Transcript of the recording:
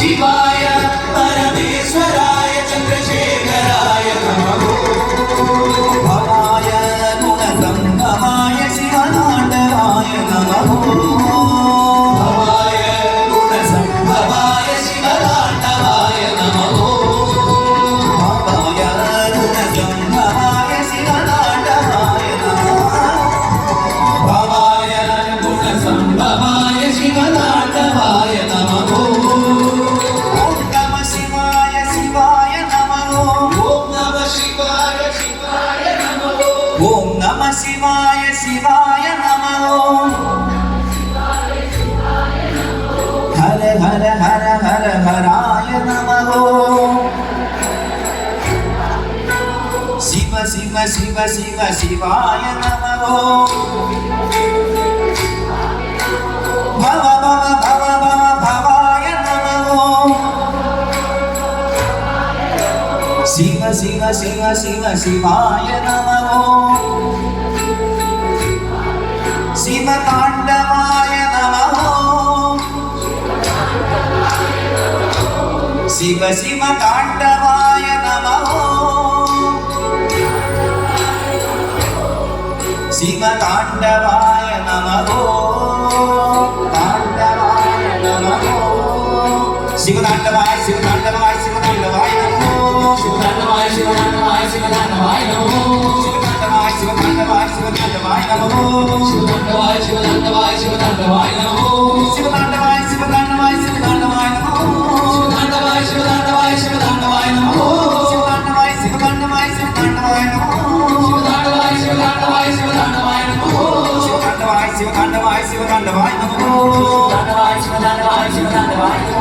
शिवाय परमेश्वराय चन्द्रशेखराय नमः भवाय गुणसंगमाय शिवताण्डवाय नमः भवाय गुणसंगमाय शिवताण्डवाय नमः भवाय गुणसंगमाय शिवताण्डवाय नमः भवाय गुणसंगमाय शिवताण्डवाय नमः ओम नमः शिवाय शिवाय नमः हर हर हर हर हराय नमः शिव शिव शिव शिव शिवाय नमः भव भव भव भव भवाय नमः शिव शिव शिव शिव शिवाय नमः शिव ताण्डवाय नमः शिव शिव ताण्डवाय नमः शिव ताण्डवाय नमः ताण्डवाय नमः शिव ताण्डवाय शिव ताण्डवाय शिव ताण्डवाय नमः शिव ताण्डवाय शिव ताण्डवाय शिव ताण्डवाय नमः शिव ताण्डवाय शिव ताण्डवाय शिव ताण्डवाय नमः शिव ताण्डवाय शिव ताण्डवाय शिव ताण्डवाय नमः शिव ताण्डवाय शिव ताण्डवाय शिव ताण्डवाय नमः शिव ताण्डवाय शिव ताण्डवाय शिव ताण्डवाय नमः शिव ताण्डवाय शिव ताण्डवाय शिव ताण्डवाय नमः शिव ताण्डवाय शिव ताण्डवाय शिव ताण्डवाय नमः शिव ताण्डवाय शिव ताण्डवाय शिव ताण्डवाय नमः शिव ताण्डवाय शिव ताण्डवाय शिव ताण्डवाय